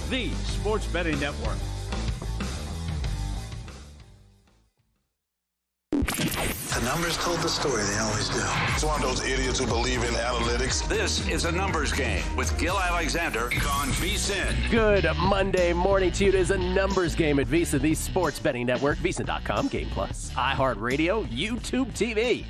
the Sports Betting Network. The numbers told the story. They always do. It's one of those idiots who believe in analytics. This is a numbers game with Gill Alexander on VSiN. Good Monday morning to you. It is a numbers game at VSiN, the Sports Betting Network, VSiN.com, Game Plus, iHeartRadio, YouTube TV.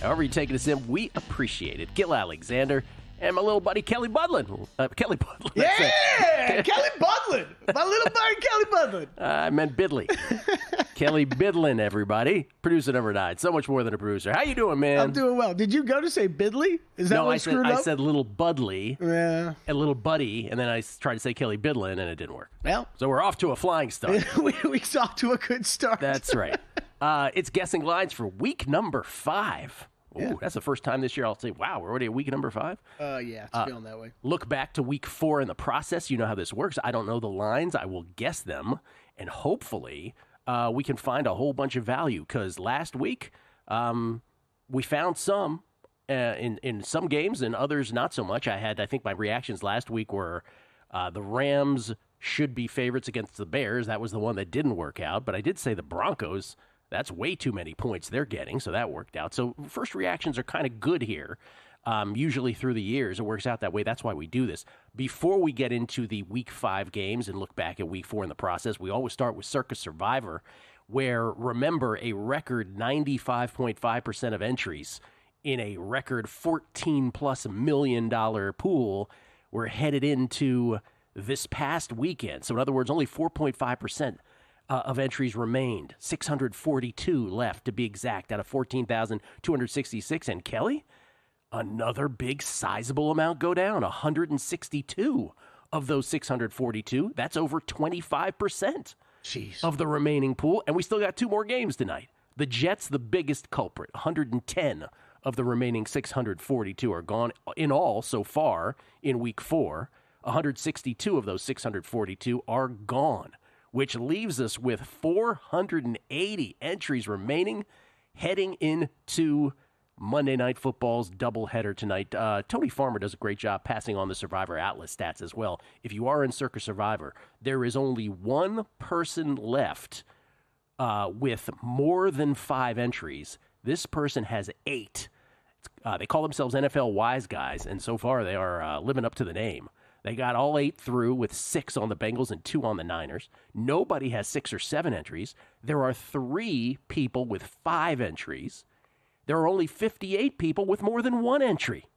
However you take us in, we appreciate it. Gill Alexander and my little buddy Kelley Bydlon. Kelley Bydlon. Yeah, Kelley Bydlon. My little buddy Kelley Bydlon. I meant Bydley. Kelley Bydlon, everybody. Producer number 9. So much more than a producer. How you doing, man? I'm doing well. Did you go to say Bydley? Is that what screwed up? I said little Budley. Yeah. And little buddy, and then I tried to say Kelley Bydlon, and it didn't work. Well. So we're off to a flying start. Week's off to a good start. That's right. It's guessing lines for week number 5. Ooh, yeah. That's the first time this year I'll say, wow, we're already at week number 5? Yeah, it's feeling that way. Look back to week 4 in the process. You know how this works. I don't know the lines. I will guess them, and hopefully we can find a whole bunch of value, because last week we found some in some games and others not so much. I think my reactions last week were the Rams should be favorites against the Bears. That was the one that didn't work out, but I did say the Broncos, that's way too many points they're getting, so that worked out. So first reactions are kind of good here. Usually through the years, it works out that way. That's why we do this. Before we get into the week 5 games and look back at week 4 in the process, we always start with Circus Survivor, where, remember, a record 95.5% of entries in a record $14+ million pool were headed into this past weekend. So in other words, only 4.5% of entries remained. 642 left, to be exact, out of 14,266. And Kelley, another big sizable amount go down. 162 of those 642. That's over 25% of the remaining pool. And we still got 2 more games tonight. The Jets, the biggest culprit. 110 of the remaining 642 are gone in all so far in week 4. 162 of those 642 are gone, which leaves us with 480 entries remaining heading into Monday Night Football's doubleheader tonight. Tony Farmer does a great job passing on the Survivor Atlas stats as well. If you are in Circus Survivor, there is only one person left with more than 5 entries. This person has 8. They call themselves NFL Wise Guys, and so far they are living up to the name. They got all 8 through, with 6 on the Bengals and 2 on the Niners. Nobody has 6 or 7 entries. There are 3 people with 5 entries. There are only 58 people with more than 1 entry.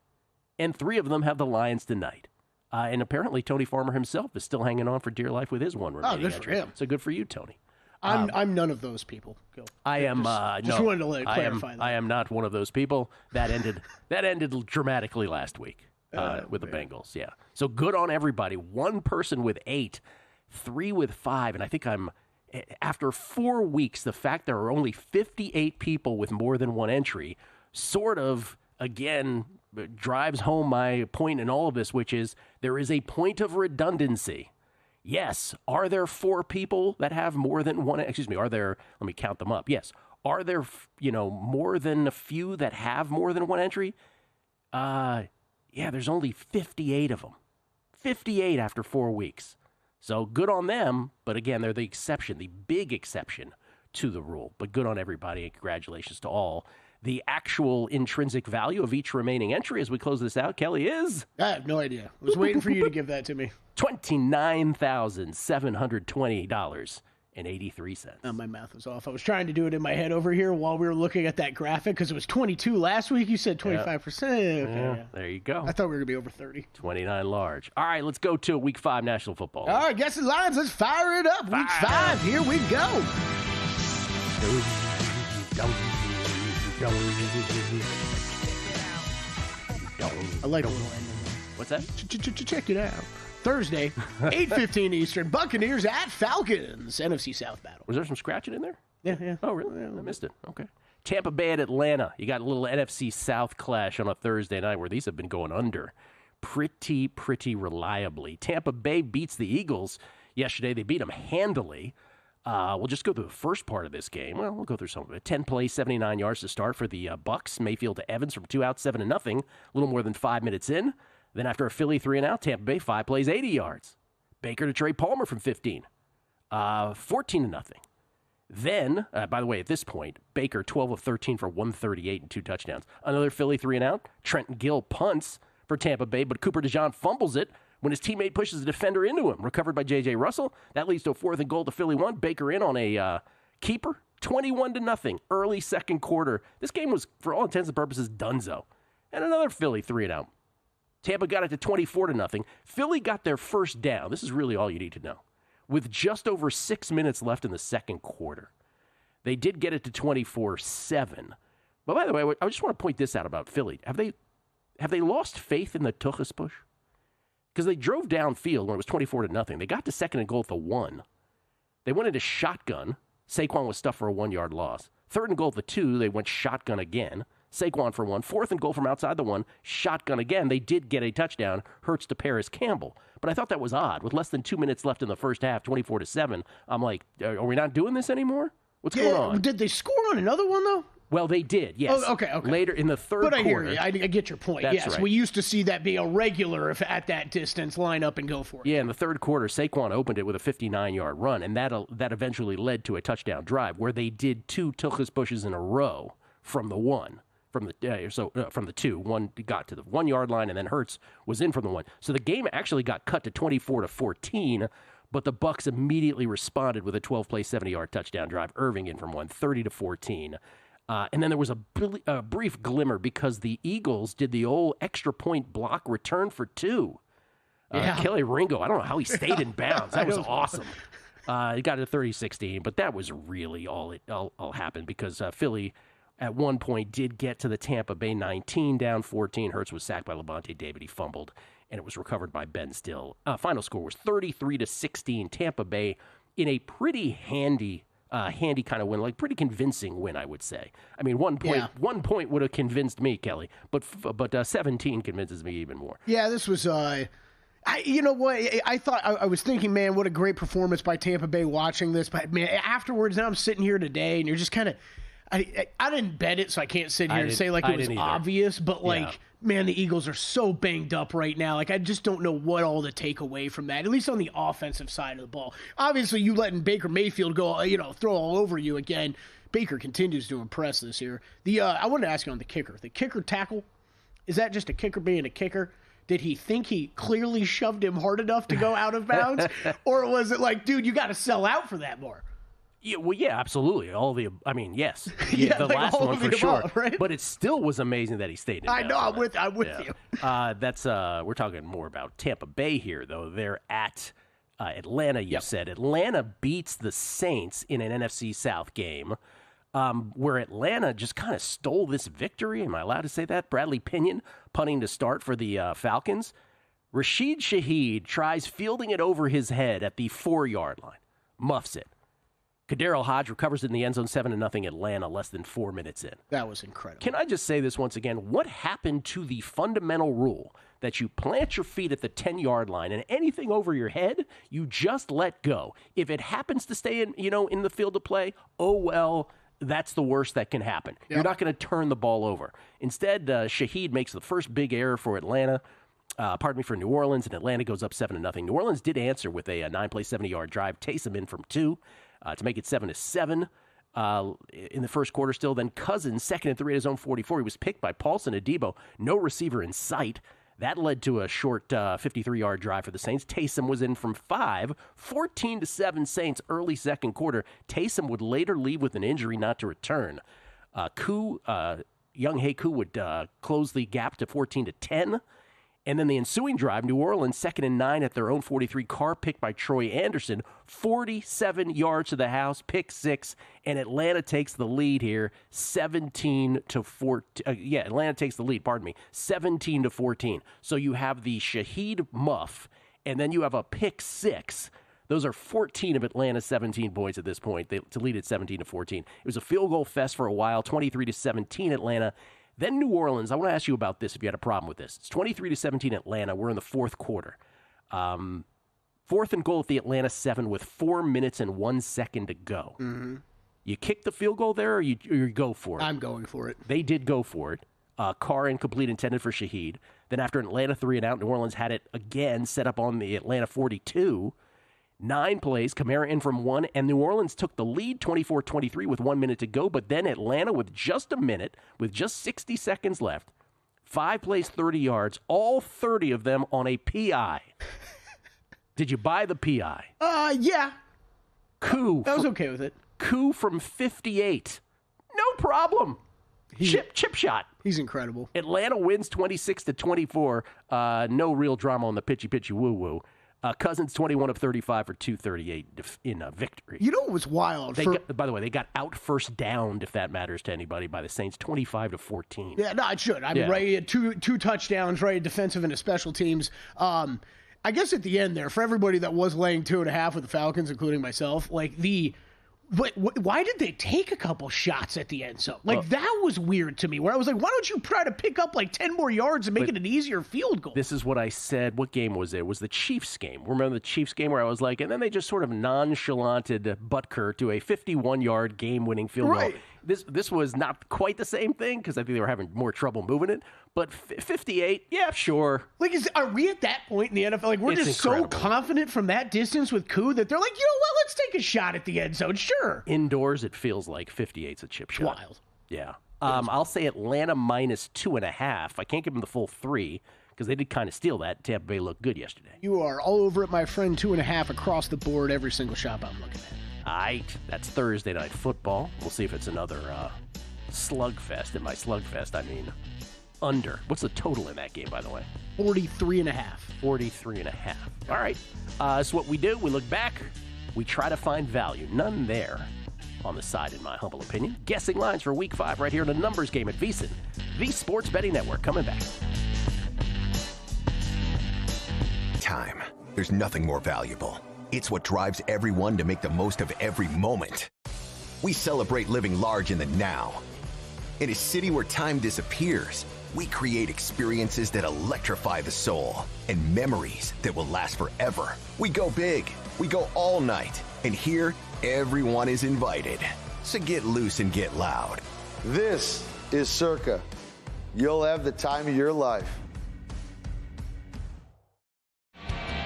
And 3 of them have the Lions tonight. And apparently Tony Farmer himself is still hanging on for dear life with his 1 remaining good entry. for him. So good for you, Tony. I'm none of those people. Go. I am just no, wanted to clarify that. I am not one of those people. That ended dramatically last week. With the Bengals, yeah. So good on everybody. 1 person with 8, 3 with 5, and I think after 4 weeks, the fact there are only 58 people with more than 1 entry sort of, again, drives home my point in all of this, which is there is a point of redundancy. Yes, are there 4 people that have more than 1? Excuse me, let me count them up. Yes, are there, more than a few that have more than 1 entry? Yeah, there's only 58 of them. 58 after 4 weeks. So good on them, but again, they're the exception, the big exception to the rule. But good on everybody, and congratulations to all. The actual intrinsic value of each remaining entry as we close this out, Kelley, is? I have no idea. I was waiting for you to give that to me. $29,720.83. My math was off. I was trying to do it in my head over here while we were looking at that graphic, because it was 22 last week. You said 25%. Okay, yeah. There you go. I thought we were going to be over 30. 29 large. All right, let's go to Week 5 National Football. All right, guess the lines. Let's fire it up. Week 5, here we go. I like a little ending. What's that? Check it out. Thursday, 8:15 Eastern, Buccaneers at Falcons, NFC South battle. Was there some scratching in there? Yeah. Oh, really? I missed it. Okay. Tampa Bay at Atlanta. You got a little NFC South clash on a Thursday night where these have been going under pretty reliably. Tampa Bay beats the Eagles yesterday. They beat them handily. We'll just go through the first part of this game. Well, we'll go through some of it. 10 plays, 79 yards to start for the Bucks. Mayfield to Evans from 2 out, 7-0. A little more than 5 minutes in. Then after a Philly 3 and out, Tampa Bay 5 plays, 80 yards. Baker to Trey Palmer from 15. 14-0. Then, by the way, at this point, Baker 12 of 13 for 138 and 2 touchdowns. Another Philly 3-and-out. Trenton Gill punts for Tampa Bay, but Cooper DeJean fumbles it when his teammate pushes a defender into him. Recovered by J.J. Russell. That leads to a 4th and goal to Philly 1. Baker in on a keeper. 21-0. Early second quarter. This game was, for all intents and purposes, donezo. And another Philly 3-and-out. Tampa got it to 24-0. Philly got their first down. This is really all you need to know. With just over 6 minutes left in the second quarter. They did get it to 24-7. But by the way, I just want to point this out about Philly. Have they lost faith in the Tuchus push? Because they drove downfield when it was 24-0. They got to 2nd and goal at the 1. They went into shotgun. Saquon was stuffed for a 1-yard loss. 3rd and goal at the 2. They went shotgun again. Saquon for 1. 4th and goal from outside the 1. Shotgun again. They did get a touchdown. Hurts to Paris Campbell. But I thought that was odd. With less than 2 minutes left in the first half, 24-7, I'm like, are we not doing this anymore? What's going on? Did they score on another one, though? Well, they did, yes. Oh, okay. Later in the third quarter. But I hear you. I get your point. That's yes, right. We used to see that be a regular if at that distance, line up and go for it. Yeah, in the third quarter, Saquon opened it with a 59-yard run, and that eventually led to a touchdown drive where they did 2 Tuchus pushes in a row from the 1. From the 2, one got to the 1-yard line, and then Hurts was in from the 1. So the game actually got cut to 24-14, but the Bucs immediately responded with a 12-play, 70-yard touchdown drive. Irving in from 1, 30-14. And then there was a brief glimmer because the Eagles did the old extra point block return for 2. Kelly Ringo, I don't know how he stayed in bounds. That was awesome. He got it to 30-16, but that was really all happened because Philly at one point did get to the Tampa Bay 19, down 14. Hurts was sacked by Levante David. He fumbled, and it was recovered by Ben Still. Final score was 33-16. Tampa Bay in a pretty handy kind of win, like pretty convincing win, I would say. I mean, 1 point would have convinced me, Kelly, but 17 convinces me even more. Yeah, this was. You know what? I thought I was thinking, man, what a great performance by Tampa Bay watching this. But man, afterwards, now I'm sitting here today, and you're just kind of. I didn't bet it, so I can't sit here and say like it was obvious, but like, man, the Eagles are so banged up right now. Like, I just don't know what all to take away from that, at least on the offensive side of the ball. Obviously, you letting Baker Mayfield go, throw all over you again. Baker continues to impress this year. I wanted to ask you on the kicker. The kicker tackle, is that just a kicker being a kicker? Did he think he clearly shoved him hard enough to go out of bounds? Or was it like, dude, you got to sell out for that more? Yeah, absolutely. Yes. Yeah, the like last one for sure. Above, right? But it still was amazing that he stayed in bounds. I know, I'm with you. We're talking more about Tampa Bay here, though. They're at Atlanta, you said. Atlanta beats the Saints in an NFC South game where Atlanta just kind of stole this victory. Am I allowed to say that? Bradley Pinion punting to start for the Falcons. Rashid Shaheed tries fielding it over his head at the 4-yard line. Muffs it. Kaderil Hodge recovers it in the end zone, 7-0 Atlanta, less than 4 minutes in. That was incredible. Can I just say this once again? What happened to the fundamental rule that you plant your feet at the 10-yard line and anything over your head, you just let go? If it happens to stay in the field of play, oh well, that's the worst that can happen. Yep. You're not going to turn the ball over. Instead, Shaheed makes the first big error for Atlanta. For New Orleans, and Atlanta goes up 7-0. New Orleans did answer with a 9-play, 70-yard drive. Taysom in from 2 to make it 7-7 in the first quarter still. Then Cousins, 2nd and 3 at his own 44. He was picked by Paulson Adebo. No receiver in sight. That led to a short 53-yard drive for the Saints. Taysom was in from 5, 14-7 Saints early second quarter. Taysom would later leave with an injury not to return. Young Koo would close the gap to 14-10. And then the ensuing drive, New Orleans, 2nd and 9 at their own 43, car picked by Troy Anderson, 47 yards to the house, pick 6, and Atlanta takes the lead here, 17-14. Atlanta takes the lead, 17-14. So you have the Shaheed muff, and then you have a pick 6. Those are 14 of Atlanta's 17 points at this point to lead at 17-14. It was a field goal fest for a while, 23-17 Atlanta. Then New Orleans, I want to ask you about this if you had a problem with this. It's 23-17 Atlanta. We're in the fourth quarter. 4th and goal at the Atlanta 7 with 4 minutes and 1 second to go. Mm-hmm. You kick the field goal there or you go for it? I'm going for it. They did go for it. Carr incomplete intended for Shaheed. Then after Atlanta 3 and out, New Orleans had it again set up on the Atlanta 42. 9 plays, Kamara in from 1, and New Orleans took the lead 24-23 with 1 minute to go, but then Atlanta with just a minute, with just 60 seconds left, 5 plays, 30 yards, all 30 of them on a PI. Did you buy the PI? Yeah. Coup. I was okay with it. Coup from 58. No problem. Chip shot. He's incredible. Atlanta wins 26-24. No real drama on the pitchy woo-woo. Cousins 21 of 35 for 238 in a victory. You know what was wild? By the way, they got out first downed, if that matters to anybody, by the Saints, 25-14. Yeah, no, it should. I mean, right, he had two touchdowns, right, defensive and special teams. I guess at the end there, for everybody that was laying 2.5 with the Falcons, including myself, like why did they take a couple shots at the end? So, that was weird to me, where I was like, why don't you try to pick up 10 more yards and make it an easier field goal? This is what I said. What game was it? It was the Chiefs game. Remember the Chiefs game where I was like, and then they just sort of nonchalanted Butker to a 51-yard game-winning field goal. This was not quite the same thing because I think they were having more trouble moving it. But 58, yeah, sure. Are we at that point in the NFL? We're just incredible. So confident from that distance with Koo that they're like, you know what? Let's take a shot at the end zone. Sure. Indoors, it feels like 58's a chip shot. Wild. Yeah. I'll say Atlanta minus 2.5. I can't give them the full 3 because they did kind of steal that. Tampa Bay looked good yesterday. You are all over it, my friend. 2.5 across the board, every single shop I'm looking at. All right. That's Thursday Night Football. We'll see if it's another slugfest. In my slugfest, I mean under. What's the total in that game, by the way? 43.5. 43.5. All right. So what we do, we look back. We try to find value. None there on the side, in my humble opinion. Guessing lines for Week 5 right here in a numbers game at VSiN, the Sports Betting Network. Coming back. Time. There's nothing more valuable. It's what drives everyone to make the most of every moment. We celebrate living large in the now. In a city where time disappears, we create experiences that electrify the soul and memories that will last forever. We go big. We go all night. And here, everyone is invited. So get loose and get loud. This is Circa. You'll have the time of your life.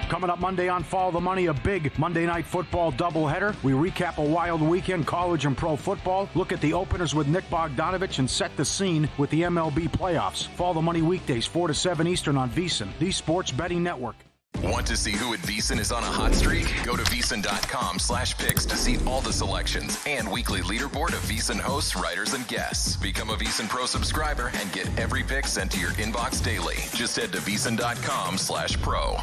Coming up Monday on Follow the Money, a big Monday Night Football doubleheader. We recap a wild weekend, college and pro football, look at the openers with Nick Bogdanovich, and set the scene with the MLB playoffs. Follow the Money weekdays, 4 to 7 Eastern on VSiN, the Sports Betting Network. Want to see who at VSiN is on a hot streak? Go to VSiN.com/picks to see all the selections and weekly leaderboard of VSiN hosts, writers, and guests. Become a VSiN Pro subscriber and get every pick sent to your inbox daily. Just head to VSiN.com/pro.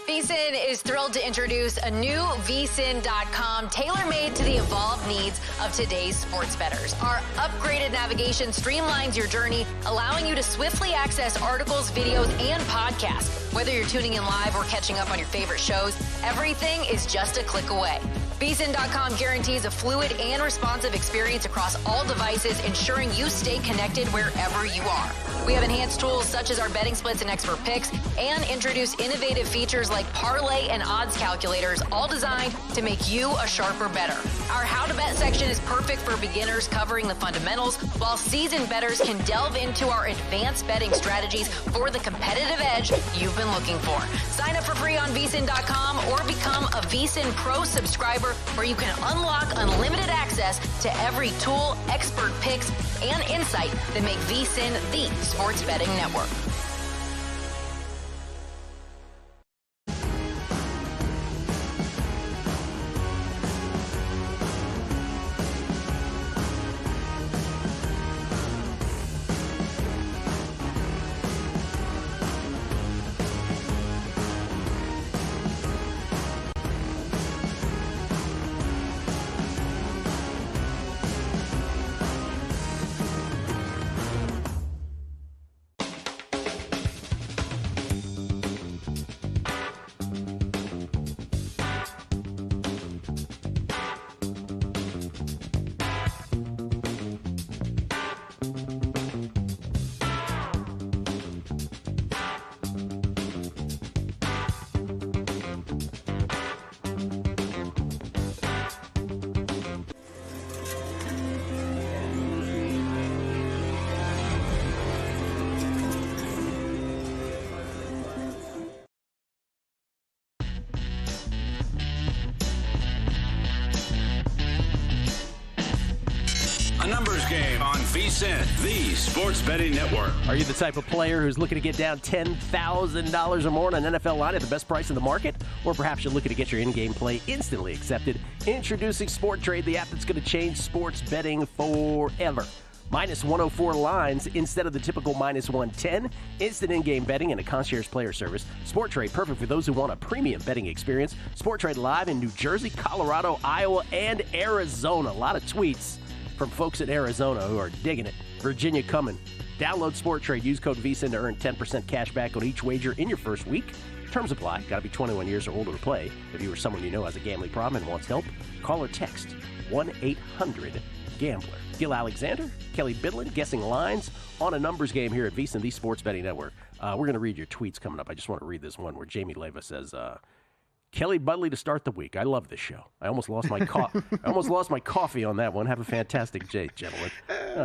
VSiN is thrilled to introduce a new VSiN.com tailor-made to the evolved needs of today's sports bettors. Our upgraded navigation streamlines your journey, allowing you to swiftly access articles, videos, and podcasts. Whether you're tuning in live or catching up on your favorite shows, everything is just a click away. VSiN.com guarantees a fluid and responsive experience across all devices, ensuring you stay connected wherever you are. We have enhanced tools such as our betting splits and expert picks, and introduce innovative features like parlay and odds calculators, all designed to make you a sharper bettor. Our How to Bet section is perfect for beginners, covering the fundamentals, while seasoned bettors can delve into our advanced betting strategies for the competitive edge you've been looking for. Sign up for free on VSiN.com or become a VSiN Pro subscriber, where you can unlock unlimited access to every tool, expert picks, and insight that make VSiN the sports betting network. Game on VSiN, the Sports Betting Network. Are you the type of player who's looking to get down $10,000 or more on an NFL line at the best price in the market? Or perhaps you're looking to get your in-game play instantly accepted? Introducing Sport Trade, the app that's going to change sports betting forever. Minus 104 lines instead of the typical minus 110. Instant in-game betting and a concierge player service. Sport Trade, perfect for those who want a premium betting experience. Sport Trade live in New Jersey, Colorado, Iowa, and Arizona. A lot of tweets from folks in Arizona who are digging it. Virginia coming. Download Sport Trade. Use code VSiN to earn 10% cash back on each wager in your first week. Terms apply. Got to be 21 years or older to play. If you or someone you know has a gambling problem and wants help, call or text 1-800-GAMBLER. Gill Alexander, Kelley Bydlon, guessing lines on a numbers game here at VSiN, the Sports Betting Network. We're going to read your tweets coming up. I just want to read this one where Jamie Leva says, Kelley Bydlon to start the week. I love this show. I almost lost my coffee on that one. Have a fantastic day, gentlemen.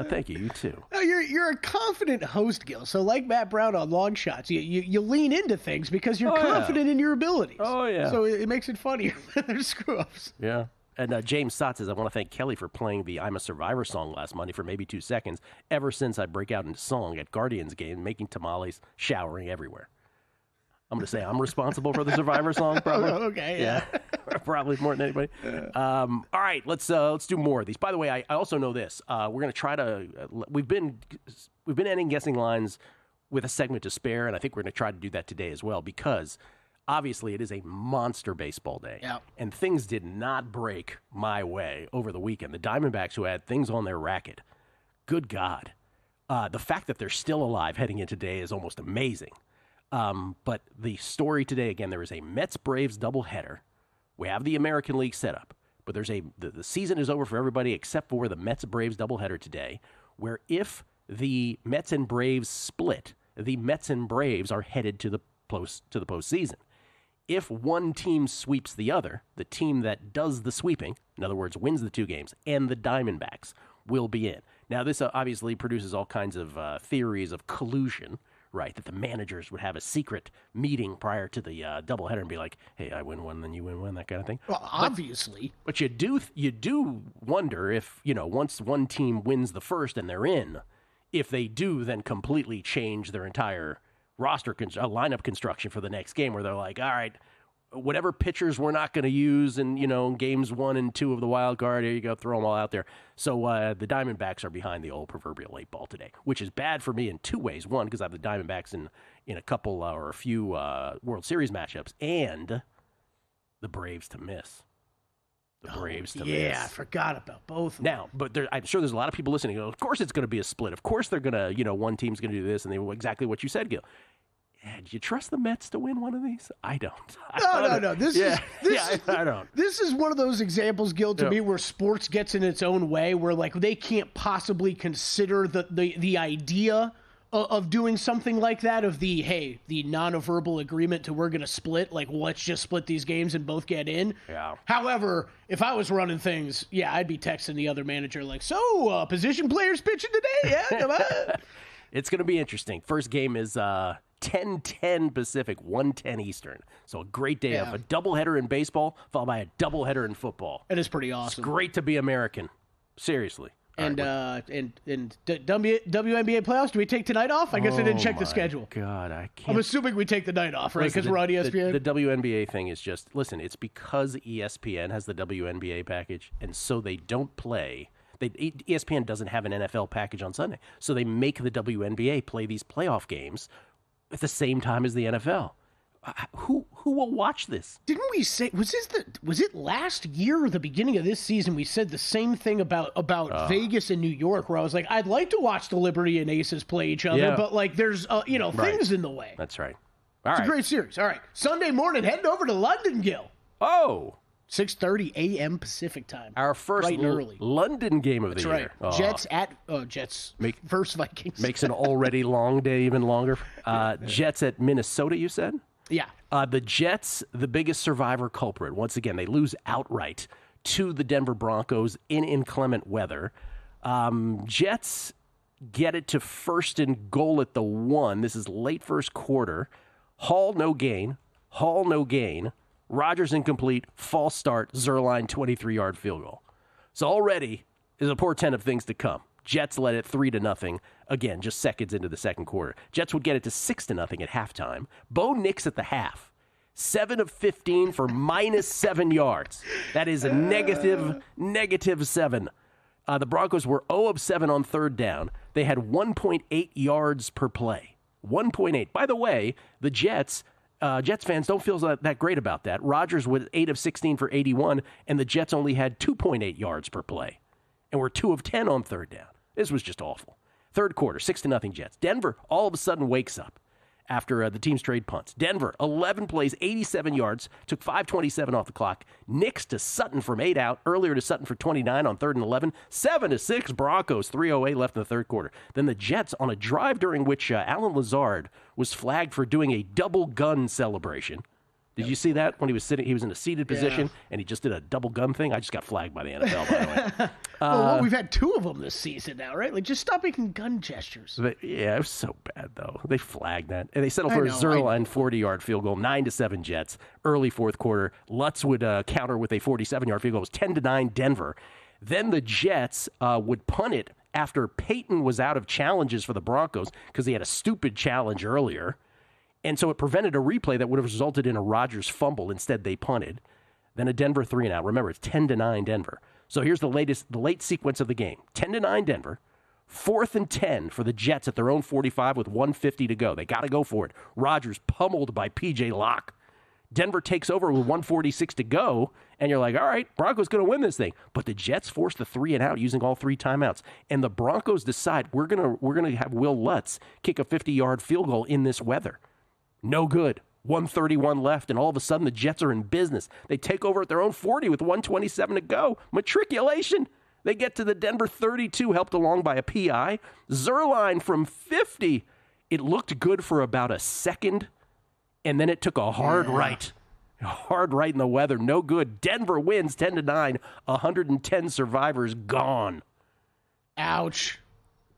Thank you. You too. No, you're a confident host, Gill. So like Matt Brown on long shots, you lean into things because you're confident in your abilities. Oh, yeah. So it makes it funnier when there's screw-ups. Yeah. And James Sott says, I want to thank Kelley for playing the I'm a Survivor song last Monday for maybe 2 seconds. Ever since I break out into song at Guardians game, making tamales, showering everywhere. I'm going to say I'm responsible for the Survivor song, probably. Oh, okay, yeah. Probably more than anybody. All right, let's do more of these. By the way, I also know this. We're going to try to we've been ending guessing lines with a segment to spare, and I think we're going to try to do that today as well because obviously it is a monster baseball day. Yeah. And things did not break my way over the weekend. The Diamondbacks, who had things on their racket, good God. The fact that they're still alive heading into today is almost amazing. But the story today, again, there is a Mets-Braves doubleheader. We have the American League set up, but there's the season is over for everybody except for the Mets-Braves doubleheader today, where if the Mets and Braves split, the Mets and Braves are headed to the postseason. If one team sweeps the other, the team that does the sweeping, in other words, wins the 2 games, and the Diamondbacks will be in. Now, this obviously produces all kinds of theories of collusion, right? That the managers would have a secret meeting prior to the doubleheader and be like, "Hey, I win one, then you win one," that kind of thing. Well, obviously. But you do wonder if once one team wins the first and they're in, if they do then completely change their entire roster lineup construction for the next game, where they're like, all right, whatever pitchers we're not going to use in games 1 and 2 of the wild card, here you go, throw them all out there. So the Diamondbacks are behind the old proverbial 8 ball today, which is bad for me in 2 ways. One, because I have the Diamondbacks in a couple or a few World Series matchups, and the Braves to miss. Miss. Yeah, I forgot about both. Now, but I'm sure there's a lot of people listening who go, of course it's going to be a split. Of course they're going to, one team's going to do this, and exactly what you said, Gil. Do you trust the Mets to win one of these? I don't. No. I don't. This is one of those examples, Gil, to me, where sports gets in its own way, where like they can't possibly consider the idea of doing something like that, of the non-verbal agreement to we're going to split, like let's just split these games and both get in. Yeah. However, if I was running things, I'd be texting the other manager like, so position players pitching today? Yeah, come on. It's going to be interesting. First game is 10:10 Pacific, 1:10 Eastern. So a great day of a doubleheader in baseball, followed by a doubleheader in football. It is pretty awesome. It's great to be American. Seriously. And WNBA playoffs, do we take tonight off? I guess I didn't check the schedule. God, I can't. I'm assuming we take the night off, right? Because we're on ESPN. The WNBA thing is just, listen, it's because ESPN has the WNBA package, and so they don't play. ESPN doesn't have an NFL package on Sunday, so they make the WNBA play these playoff games at the same time as the NFL. Who will watch this? Didn't we say was it last year or the beginning of this season? We said the same thing about Vegas and New York, where I was like, I'd like to watch the Liberty and Aces play each other, but like there's things in the way. That's right. It's a great series. All right, Sunday morning, heading over to London, Gill. 6:30 a.m. Pacific time. Our first early London game of the year. Right. Jets versus Vikings. Makes an already long day even longer. Jets at Minnesota, you said? Yeah. The Jets, the biggest survivor culprit. Once again, they lose outright to the Denver Broncos in inclement weather. Jets get it to first and goal at the 1. This is late first quarter. Hall, no gain. Rodgers incomplete. False start. Zerline, 23-yard field goal. So already is a portent of things to come. Jets led it 3-0. Again, just seconds into the second quarter. Jets would get it to 6-0 at halftime. Bo Nix at the half. 7 of 15 for -7 yards. That is a -7. The Broncos were 0 of 7 on third down. They had 1.8 yards per play. 1.8. By the way, the Jets fans don't feel that great about that. Rodgers was 8 of 16 for 81, and the Jets only had 2.8 yards per play. And were 2 of 10 on third down. This was just awful. Third quarter, 6-0 Jets. Denver all of a sudden wakes up after the team's trade punts. Denver, 11 plays, 87 yards, took 5:27 off the clock. Nix to Sutton from 8 out, earlier to Sutton for 29 on 3rd and 11. 7-6 Broncos, 3:08 left in the third quarter. Then the Jets on a drive during which Alan Lazard was flagged for doing a double gun celebration. Did you see that when he was sitting? He was in a seated position, and he just did a double gun thing. I just got flagged by the NFL, by the way. Well, we've had 2 of them this season now, right? Like, just stop making gun gestures. But, yeah, it was so bad, though. They flagged that. And they settled for a Zerline 40-yard field goal, 9-7 Jets. Early fourth quarter, Lutz would counter with a 47-yard field goal. It was 10-9 Denver. Then the Jets would punt it after Peyton was out of challenges for the Broncos because he had a stupid challenge earlier. And so it prevented a replay that would have resulted in a Rodgers fumble. Instead, they punted. Then a Denver 3-and-out. Remember, it's 10-9 Denver. So here's the late sequence of the game. 10-9 Denver. 4th and 10 for the Jets at their own 45 with 1:50 to go. They got to go for it. Rodgers pummeled by P.J. Locke. Denver takes over with 1:46 to go, and you're like, all right, Broncos going to win this thing. But the Jets force the 3-and-out using all 3 timeouts. And the Broncos decide we're gonna have Will Lutz kick a 50-yard field goal in this weather. No good. 1:31 left, and all of a sudden the Jets are in business. They take over at their own 40 with 1:27 to go. Matriculation. They get to the Denver 32, helped along by a PI. Zerline from 50. It looked good for about a second, and then it took a hard right. A hard right in the weather. No good. Denver wins 10-9. 110 survivors gone. Ouch.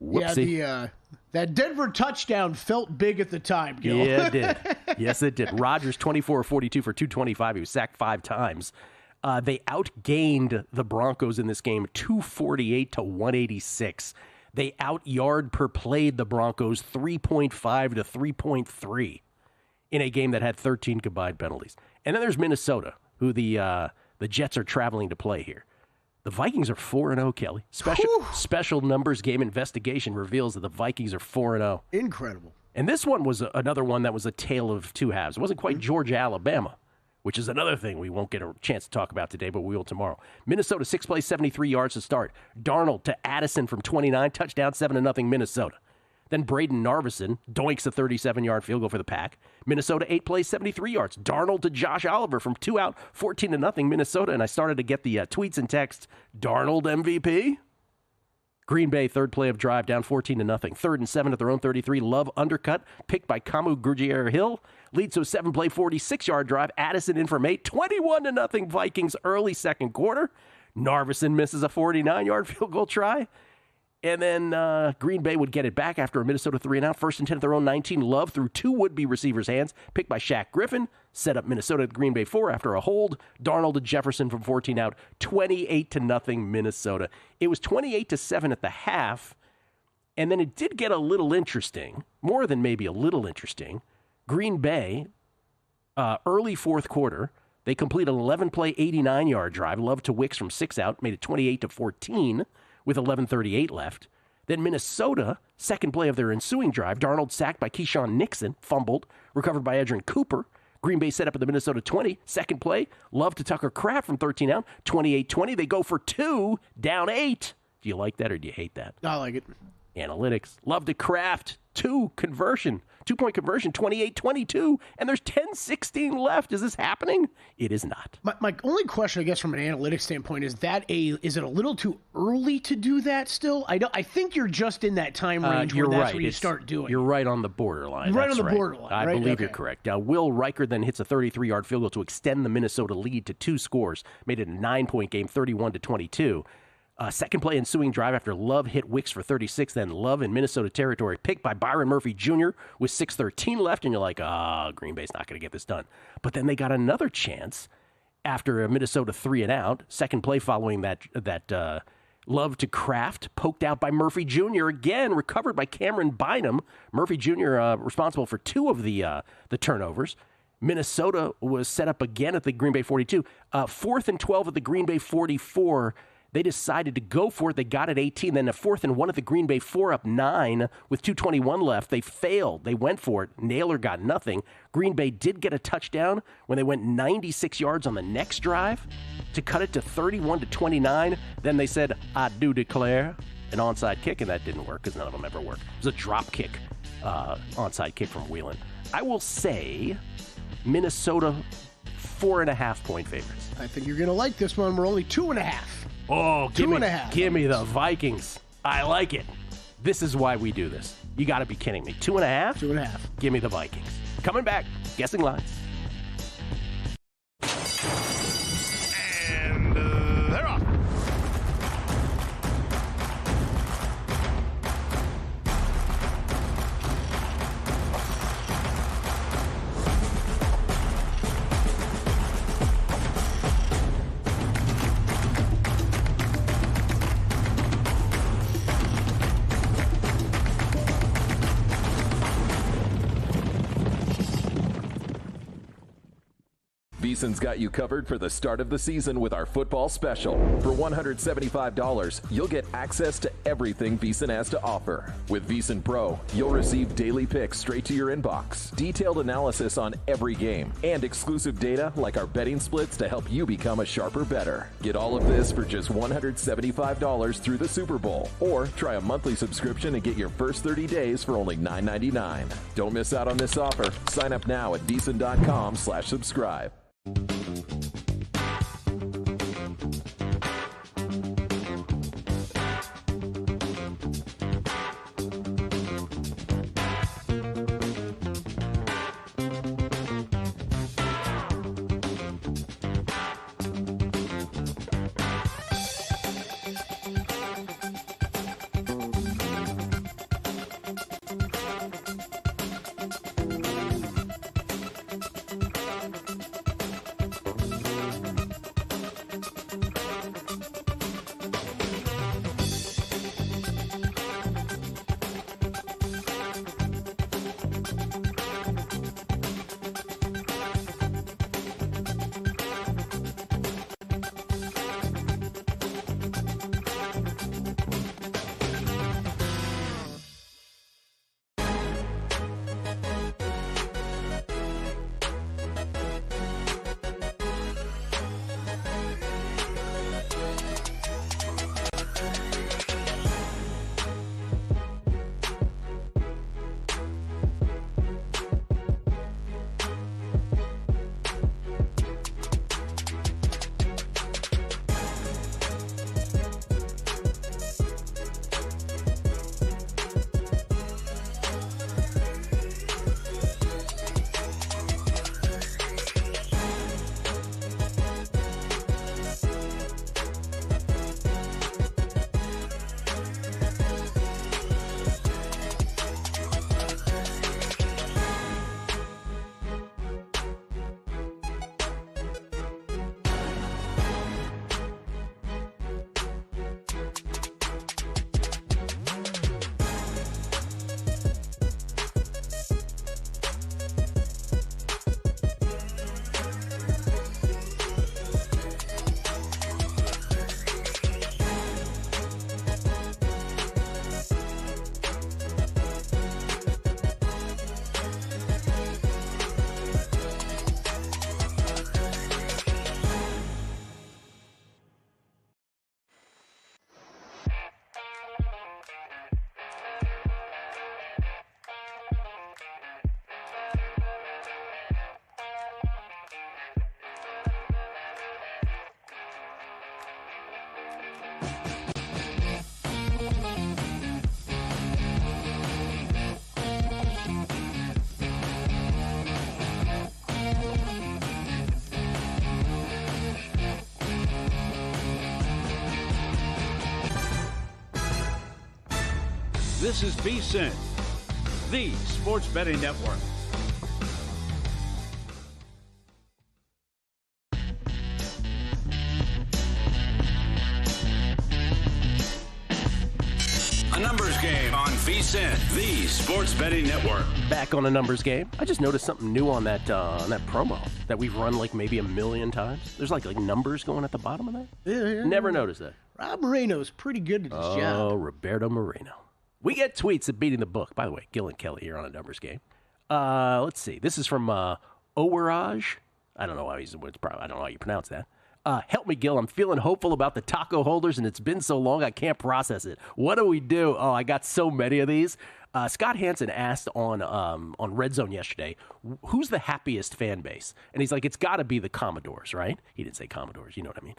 Whoopsie. Yeah, that Denver touchdown felt big at the time, Gill. Yeah, it did. Yes, it did. Rodgers, 24 of 42 for 225. He was sacked 5 times. They outgained the Broncos in this game 248 to 186. They out-yard per played the Broncos 3.5 to 3.3 in a game that had 13 combined penalties. And then there's Minnesota, who the Jets are traveling to play here. The Vikings are 4-0, Kelly. Special numbers game investigation reveals that the Vikings are 4-0. Incredible. And this one was another one that was a tale of two halves. It wasn't quite Georgia, Alabama, which is another thing we won't get a chance to talk about today, but we will tomorrow. Minnesota, 6 plays, 73 yards to start. Darnold to Addison from 29, touchdown, 7-0 Minnesota. Then Braden Narvison doinks a 37-yard field goal for the Pack. Minnesota, 8 plays, 73 yards. Darnold to Josh Oliver from 2 out, 14-0 Minnesota. And I started to get the tweets and texts. Darnold MVP? Green Bay, third play of drive, down 14-0. 3rd and 7 at their own 33. Love undercut, picked by Kamu Grugier-Hill. Leads to a 7-play, 46-yard drive. Addison in from 8. 21-0 Vikings early second quarter. Narvison misses a 49-yard field goal try. And then Green Bay would get it back after a Minnesota 3-and-out. 1st and 10 at their own 19. Love through 2 would-be receivers' hands, picked by Shaq Griffin. Set up Minnesota at Green Bay 4 after a hold. Darnold to Jefferson from 14 out. 28-0 Minnesota. It was 28-7 at the half. And then it did get a little interesting, more than maybe a little interesting. Green Bay, early fourth quarter, they complete an 11-play, 89-yard drive. Love to Wicks from 6 out, made it 28-14. With 11:38 left. Then Minnesota, second play of their ensuing drive. Darnold sacked by Keyshawn Nixon, fumbled, recovered by Edrin Cooper. Green Bay set up at the Minnesota 20. Second play, Love to Tucker Kraft from 13 out, 28-20. They go for 2, down 8. Do you like that or do you hate that? I like it. Analytics. Love to Kraft, 2-point conversion, 28-22, and there's 10:16 left. Is this happening? It is not. My only question, I guess, from an analytics standpoint, is it a little too early to do that still? I think you're just in that time range where that's where you start doing. You're right on the borderline. Right on the borderline. I believe you're correct. Will Riker then hits a 33-yard field goal to extend the Minnesota lead to 2 scores, made it a 9-point game, 31-22. Second play ensuing drive after Love hit Wicks for 36, then Love in Minnesota territory, picked by Byron Murphy Jr. with 6:13 left, and you're like, Green Bay's not going to get this done. But then they got another chance after a Minnesota 3-and-out, second play following that Love to Craft, poked out by Murphy Jr. Again, recovered by Cameron Bynum. Murphy Jr. Responsible for 2 of the turnovers. Minnesota was set up again at the Green Bay 42. 4th and 12 at the Green Bay 44. They decided to go for it. They got it 18. Then a 4th and 1 at the Green Bay 4, up 9 with 2:21 left. They failed. They went for it. Naylor got nothing. Green Bay did get a touchdown when they went 96 yards on the next drive to cut it to 31-29. Then they said, I do declare an onside kick, and that didn't work because none of them ever work. It was a drop kick, onside kick from Whelan. I will say Minnesota 4.5-point favorites. I think you're going to like this one. We're only 2.5. Oh, give 2.5. Give me the Vikings. I like it. This is why we do this. You got to be kidding me. 2.5? 2.5. Give me the Vikings. Coming back. Guessing lines. And they're off. VSiN's got you covered for the start of the season with our football special. For $175, you'll get access to everything VSiN has to offer. With VSiN Pro, you'll receive daily picks straight to your inbox, detailed analysis on every game, and exclusive data like our betting splits to help you become a sharper bettor. Get all of this for just $175 through the Super Bowl. Or try a monthly subscription and get your first 30 days for only $9.99. Don't miss out on this offer. Sign up now at VSiN.com/subscribe. This is VSiN, the sports betting network. A numbers game on VSiN, the sports betting network. Back on a numbers game. I just noticed something new on that promo that we've run like maybe a million times. There's like numbers going at the bottom of that. Yeah. Never noticed that. Rob Moreno's pretty good at his job. Oh, Roberto Moreno. We get tweets at Beating the Book. By the way, Gill and Kelley here on a numbers game. Let's see. This is from Oweraj. I don't know how I don't know how you pronounce that. Help me, Gill. I'm feeling hopeful about the taco holders, and it's been so long I can't process it. What do we do? Oh, I got so many of these. Scott Hansen asked on Red Zone yesterday, who's the happiest fan base? And he's like, it's got to be the Commodores, right? He didn't say Commodores, you know what I mean?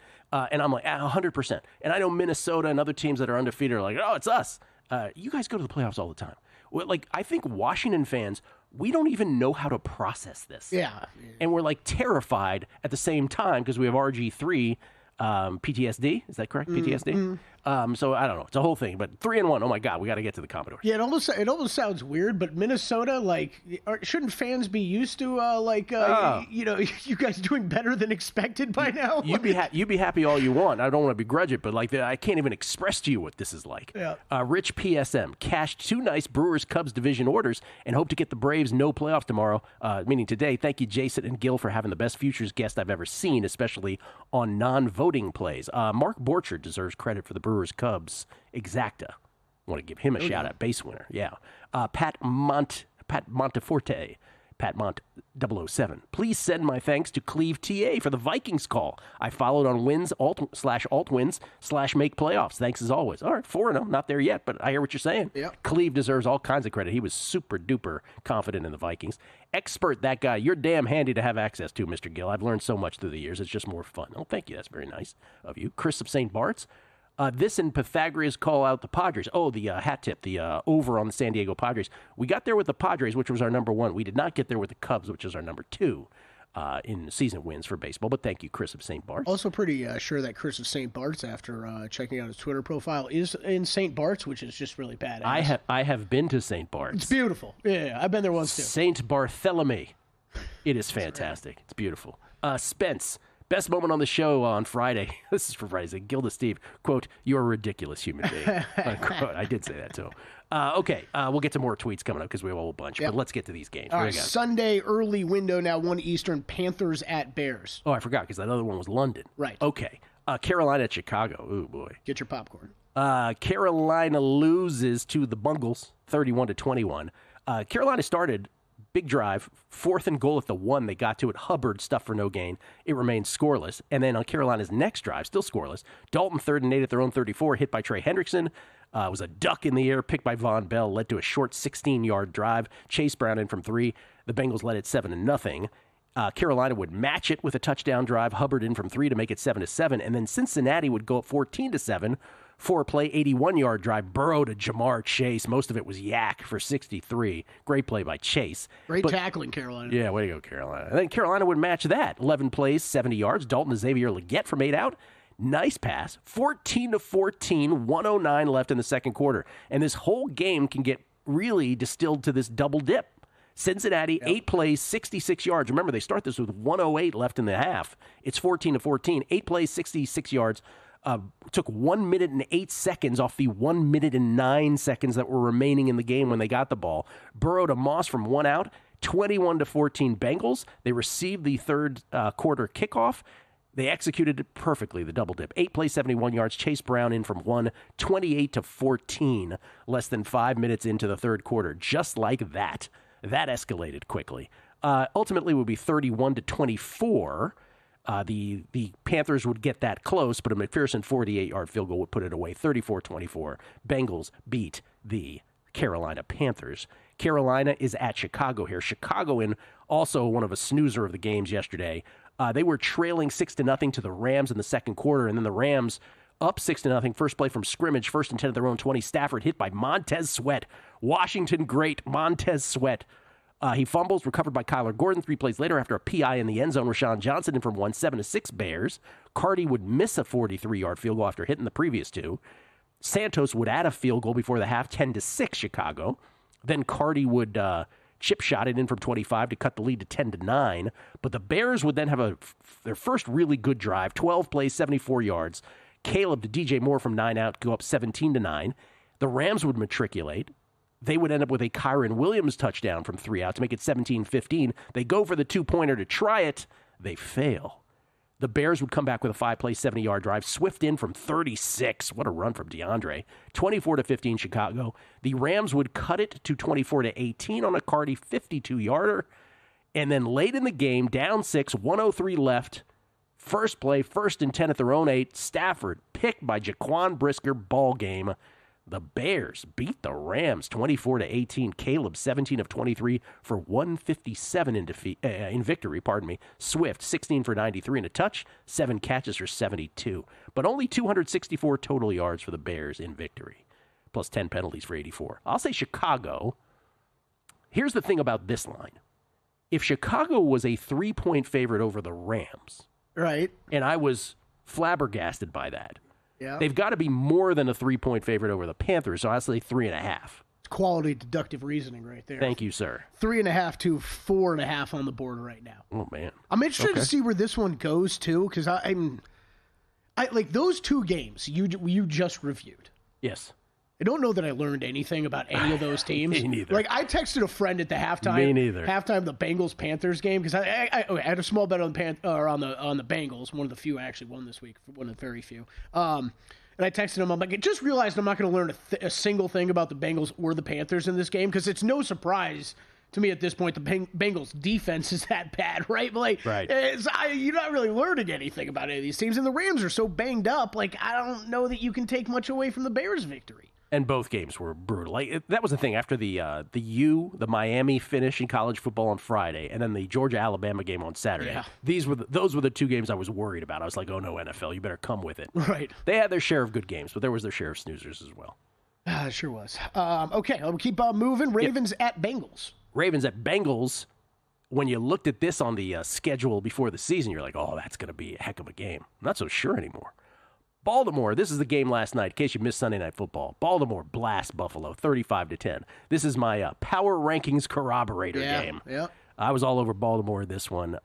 And I'm like, 100%. And I know Minnesota and other teams that are undefeated are like, oh, it's us. You guys go to the playoffs all the time. Well, like, I think Washington fans, we don't even know how to process this. Yeah. And we're like terrified at the same time because we have RG3 PTSD. Is that correct? PTSD? So I don't know. It's a whole thing. But 3-1. Oh my God, we got to get to the Commodores. Yeah, it almost sounds weird, but Minnesota, like, shouldn't fans be used to you guys doing better than expected by now? You'd be happy all you want. I don't want to begrudge it, but like I can't even express to you what this is like. Yeah. Rich PSM cashed 2 nice Brewers-Cubs division orders and hope to get the Braves no playoffs tomorrow, meaning today. Thank you, Jason and Gill, for having the best futures guest I've ever seen, especially on non-voting plays. Mark Borchard deserves credit for the Brewers-Cubs exacta. I want to give him a shout out. Base winner. Yeah. Pat Monteforte. Pat Mont 007. Please send my thanks to Cleve TA for the Vikings call. I followed on wins, alt wins / make playoffs. Thanks as always. All right, 4-0. Not there yet, but I hear what you're saying. Yep. Cleve deserves all kinds of credit. He was super duper confident in the Vikings. Expert, that guy. You're damn handy to have access to, Mr. Gill. I've learned so much through the years. It's just more fun. Oh, thank you. That's very nice of you. Chris of St. Bart's. This and Pythagoras call out the Padres. Oh, the hat tip, the over on the San Diego Padres. We got there with the Padres, which was our number 1. We did not get there with the Cubs, which is our number 2 in season wins for baseball. But thank you, Chris of St. Bart's. Also pretty sure that Chris of St. Bart's, after checking out his Twitter profile, is in St. Bart's, which is just really badass. I have been to St. Bart's. It's beautiful. Yeah, I've been there once too. St. Bartholomew. It is fantastic. It's beautiful. Spence. Best moment on the show on Friday. This is for Friday. Gill to Steve. Quote, you're a ridiculous human being. Unquote. I did say that to him. Okay, we'll get to more tweets coming up because we have a whole bunch. But let's get to these games. All right, Sunday early window now, 1 Eastern, Panthers at Bears. Oh, I forgot because that other one was London. Right. Okay. Carolina at Chicago. Oh, boy. Get your popcorn. Carolina loses to the Bungles, 31-21. Carolina started... big drive, 4th and goal at the 1. They got to it. Hubbard stuffed for no gain. It remained scoreless. And then on Carolina's next drive, still scoreless, Dalton 3rd and 8 at their own 34, hit by Trey Hendrickson. It was a duck in the air, picked by Von Bell, led to a short 16-yard drive. Chase Brown in from 3. The Bengals led it 7-0. Carolina would match it with a touchdown drive. Hubbard in from 3 to make it 7-7. And then Cincinnati would go up 14-7. 4-play, 81-yard drive. Burrow to Jamar Chase. Most of it was yak for 63. Great play by Chase. Great tackling, Carolina. Yeah, way to go, Carolina. And then Carolina would match that. 11 plays, 70 yards. Dalton to Xavier Legette from 8 out. Nice pass. 14-14, 109 left in the second quarter. And this whole game can get really distilled to this double dip. Cincinnati, 8 plays, 66 yards. Remember, they start this with 108 left in the half. It's 14-14. 8 plays, 66 yards. Took 1 minute and 8 seconds off the 1 minute and 9 seconds that were remaining in the game when they got the ball. Burrow to Moss from 1 out, 21-14 Bengals. They received the third quarter kickoff. They executed it perfectly, the double dip. 8 plays, 71 yards. Chase Brown in from 1, 28-14, less than 5 minutes into the third quarter. Just like that. That escalated quickly. Ultimately, it would be 31-24. The Panthers would get that close, but a McPherson 48-yard field goal would put it away. 34-24. Bengals beat the Carolina Panthers. Carolina is at Chicago here. Chicago in also one of a snoozer of the games yesterday. They were trailing 6-0 to the Rams in the second quarter, and then the Rams up 6-0. First play from scrimmage, 1st and 10 at their own 20. Stafford hit by Montez Sweat. Washington great Montez Sweat. He fumbles, recovered by Kyler Gordon. 3 plays later, after a PI in the end zone, Rashawn Johnson in from 1, 7-6 Bears. Carty would miss a 43-yard field goal after hitting the previous 2. Santos would add a field goal before the half, 10-6 Chicago. Then Carty would chip shot it in from 25 to cut the lead to 10-9. But the Bears would then have their first really good drive, 12 plays, 74 yards. Caleb to DJ Moore from 9 out, go up 17-9. The Rams would matriculate. They would end up with a Kyron Williams touchdown from 3 out to make it 17-15. They go for the 2-pointer to try it. They fail. The Bears would come back with a 5-play, 70-yard drive. Swift in from 36. What a run from DeAndre. 24-15 Chicago. The Rams would cut it to 24-18 on a Cardi 52-yarder. And then late in the game, down 6, 1:03 left. First play, 1st and 10 at their own 8. Stafford picked by Jaquan Brisker. Ball game. The Bears beat the Rams 24-18. Caleb 17 of 23 for 157 in victory. Swift 16 for 93 and a touch, 7 catches for 72, but only 264 total yards for the Bears in victory, plus 10 penalties for 84. I'll say Chicago. Here's the thing about this line: if Chicago was a 3-point favorite over the Rams, right, and I was flabbergasted by that. Yeah. They've got to be more than a 3-point favorite over the Panthers, so I'll say 3.5. Quality deductive reasoning right there. Thank you, sir. 3.5 to 4.5 on the board right now. Oh, man. I'm interested to see where this one goes, too, because I like those two games you just reviewed. Yes. I don't know that I learned anything about any of those teams. Me neither. Like, I texted a friend at the halftime. Me neither. Halftime of the Bengals-Panthers game, because I had a small bet on the Bengals, one of the few I actually won this week, one of the very few. And I texted him, I'm like, I just realized I'm not going to learn a single thing about the Bengals or the Panthers in this game, because it's no surprise to me at this point the Bengals defense is that bad, right? But like, right. You're not really learning anything about any of these teams, and the Rams are so banged up, like, I don't know that you can take much away from the Bears' victory. And both games were brutal. That was the thing after the Miami finish in college football on Friday, and then the Georgia-Alabama game on Saturday. Yeah. Those were the two games I was worried about. I was like, oh no, NFL, you better come with it. Right. They had their share of good games, but there was their share of snoozers as well. It sure was. Okay, I'll keep moving. Ravens at Bengals. Ravens at Bengals. When you looked at this on the schedule before the season, you're like, oh, that's going to be a heck of a game. I'm not so sure anymore. Baltimore, this is the game last night, in case you missed Sunday Night Football. Baltimore blast Buffalo, 35-10. This is my power rankings corroborator game. Yeah. I was all over Baltimore this one.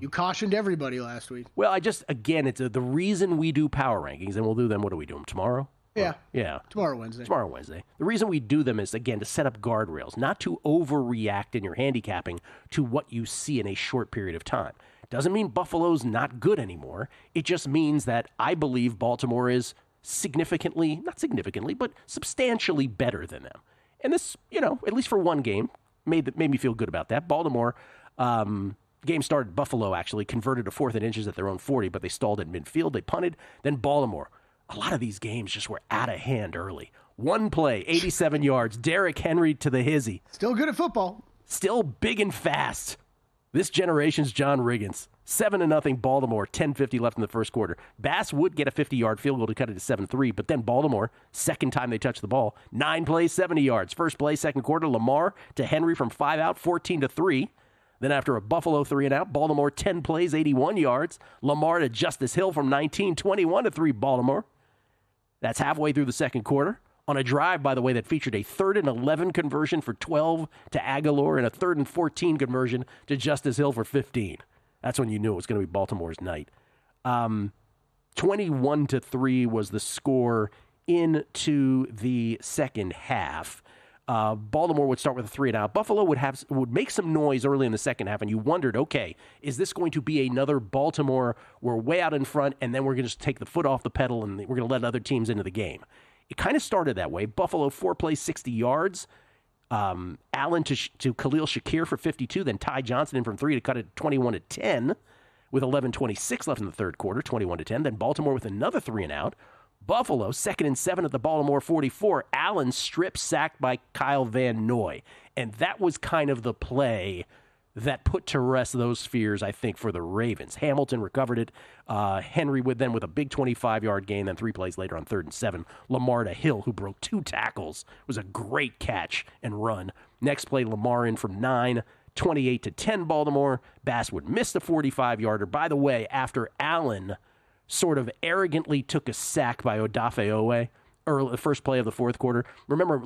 You cautioned everybody last week. Well, it's the reason we do power rankings, and we'll do them, what do we do them, tomorrow? Yeah. Yeah. Tomorrow, Wednesday. The reason we do them is, again, to set up guardrails, not to overreact in your handicapping to what you see in a short period of time. Doesn't mean Buffalo's not good anymore. It just means that I believe Baltimore is not significantly, but substantially better than them. And this, at least for one game, made me feel good about that. Baltimore, game started, Buffalo actually converted to 4th and inches at their own 40, but they stalled at midfield. They punted. Then Baltimore. A lot of these games just were out of hand early. One play, 87 yards. Derrick Henry to the hizzy. Still good at football. Still big and fast. This generation's John Riggins. 7-0 Baltimore, 10:50 left in the first quarter. Bass would get a 50-yard field goal to cut it to 7-3, but then Baltimore, second time they touched the ball, 9 plays, 70 yards. First play, second quarter, Lamar to Henry from 5 out, 14-3. Then after a Buffalo 3-and-out, Baltimore 10 plays, 81 yards. Lamar to Justice Hill from 19, 21-3 Baltimore. That's halfway through the second quarter. On a drive, by the way, that featured a 3rd and 11 conversion for 12 to Aguilar and a 3rd and 14 conversion to Justice Hill for 15. That's when you knew it was going to be Baltimore's night. 21-3 was the score into the second half. Baltimore would start with a 3-and-out. Buffalo would make some noise early in the second half, and you wondered, okay, is this going to be another Baltimore? We're way out in front, and then we're going to just take the foot off the pedal, and we're going to let other teams into the game. It kind of started that way. Buffalo, 4 plays, 60 yards. Allen to Khalil Shakir for 52, then Ty Johnson in from 3 to cut it 21-10 with 11:26 left in the third quarter, 21-10. Then Baltimore with another 3-and-out. Buffalo, 2nd and 7 at the Baltimore 44. Allen strip sacked by Kyle Van Noy. And that was kind of the play that put to rest those fears, I think, for the Ravens. Hamilton recovered it. Henry with a big 25-yard gain, then 3 plays later on 3rd and 7. Lamar to Hill, who broke 2 tackles. It was a great catch and run. Next play, Lamar in from 9, 28-10 Baltimore. Bass would miss the 45-yarder. By the way, after Allen sort of arrogantly took a sack by Odafe Owe, the first play of the fourth quarter. Remember,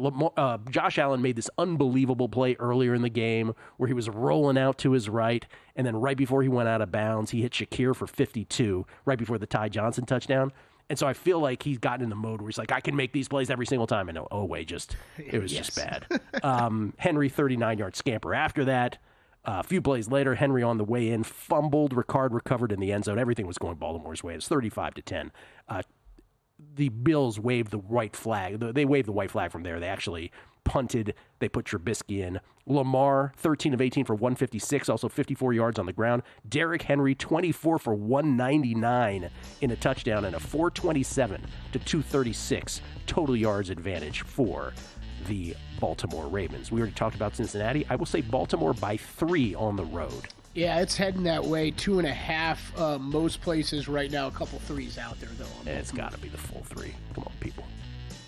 Josh Allen made this unbelievable play earlier in the game where he was rolling out to his right, and then right before he went out of bounds, he hit Shakir for 52, right before the Ty Johnson touchdown. And so I feel like he's gotten in the mode where he's like, I can make these plays every single time. And it was just bad. Henry, 39-yard scamper after that. A few plays later, Henry on the way in, fumbled, Ricard recovered in the end zone. Everything was going Baltimore's way. It's 35-10. The Bills waved the white flag. They waved the white flag from there. They actually punted. They put Trubisky in. Lamar, 13 of 18 for 156, also 54 yards on the ground. Derrick Henry, 24 for 199 in a touchdown and a 427 to 236 total yards advantage for the Baltimore Ravens. We already talked about Cincinnati. I will say Baltimore by 3 on the road. Yeah, it's heading that way. 2.5 most places right now. A couple threes out there, though. It's got to be the full 3. Come on, people.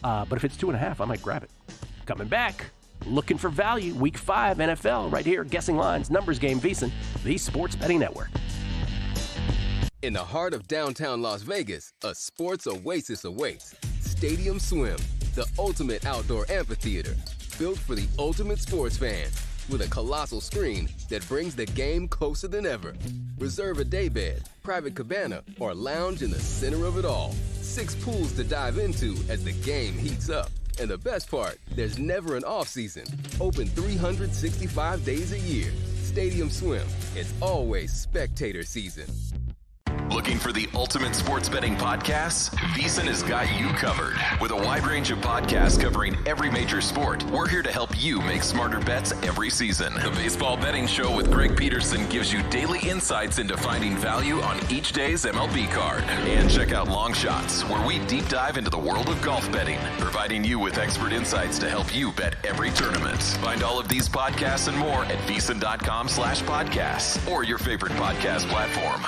But if it's 2.5, I might grab it. Coming back, looking for value. Week 5 NFL right here. Guessing lines, numbers game, VSiN, the Sports Betting Network. In the heart of downtown Las Vegas, a sports oasis awaits. Stadium Swim, the ultimate outdoor amphitheater, built for the ultimate sports fan. With a colossal screen that brings the game closer than ever. Reserve a daybed, private cabana, or lounge in the center of it all. 6 pools to dive into as the game heats up. And the best part, there's never an off-season. Open 365 days a year. Stadium Swim, it's always spectator season. Looking for the ultimate sports betting podcasts? VSiN has got you covered. With a wide range of podcasts covering every major sport, we're here to help you make smarter bets every season. The Baseball Betting Show with Greg Peterson gives you daily insights into finding value on each day's MLB card. And check out Long Shots, where we deep dive into the world of golf betting, providing you with expert insights to help you bet every tournament. Find all of these podcasts and more at VSiN.com/podcasts or your favorite podcast platform.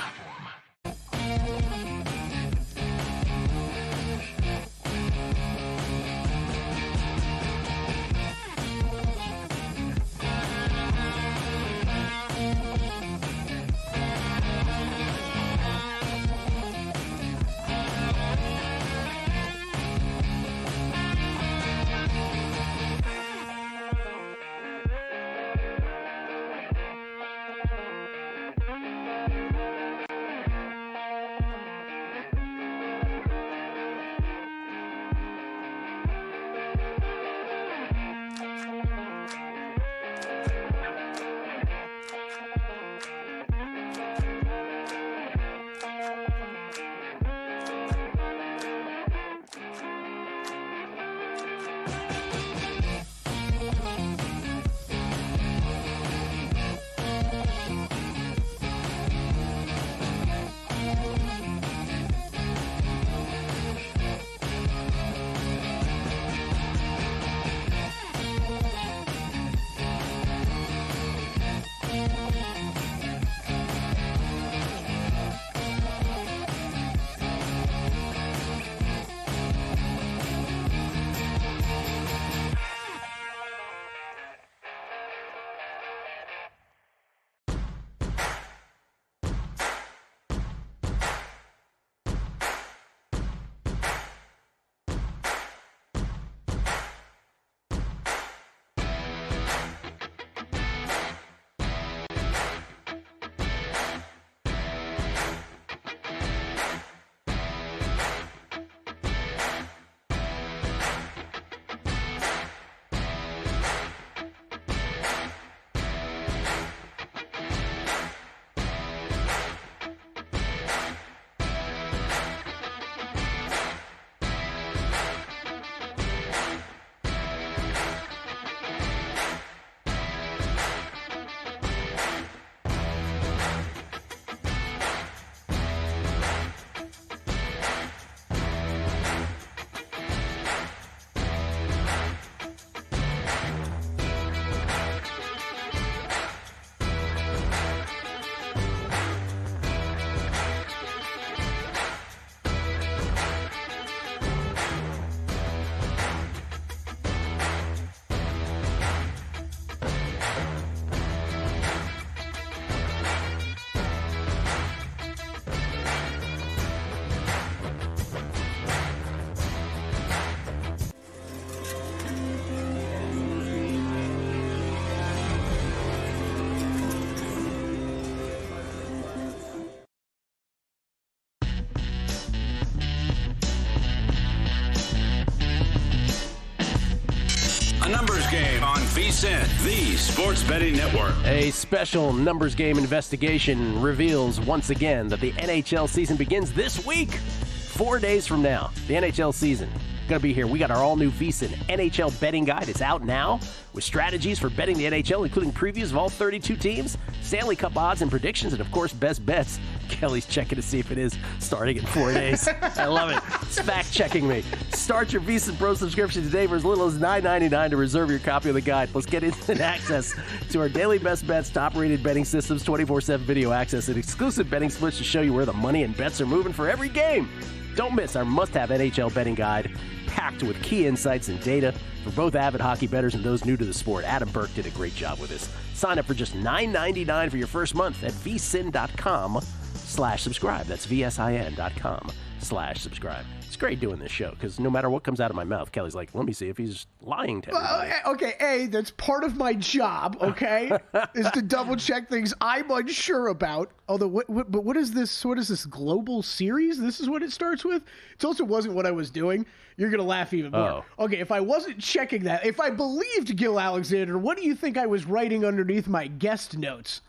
Numbers Game on VSiN, the Sports Betting Network. A special numbers game investigation reveals once again that the NHL season begins this week. 4 days from now, the NHL season going to be here. We got our all-new VSiN NHL betting guide. It's out now with strategies for betting the NHL, including previews of all 32 teams, Stanley Cup odds and predictions, and, of course, best bets. Kelly's checking to see if it is starting in 4 days. I love it. It's fact-checking me. Start your VSiN Pro subscription today for as little as $9.99 to reserve your copy of the guide. Let's get instant access to our daily best bets, top-rated betting systems, 24/7 video access, and exclusive betting splits to show you where the money and bets are moving for every game. Don't miss our must-have NHL betting guide, packed with key insights and data for both avid hockey bettors and those new to the sport. Adam Burke did a great job with this. Sign up for just $9.99 for your first month at vsin.com/subscribe. That's VSIN.com/subscribe. It's great doing this show because no matter what comes out of my mouth, Kelly's like, let me see if he's lying to everybody. Okay, that's part of my job, okay, is to double-check things I'm unsure about. Although, what is this? What is this global series? This is what it starts with? It also wasn't what I was doing. You're going to laugh even more. Oh. Okay, if I wasn't checking that, if I believed Gill Alexander, what do you think I was writing underneath my guest notes?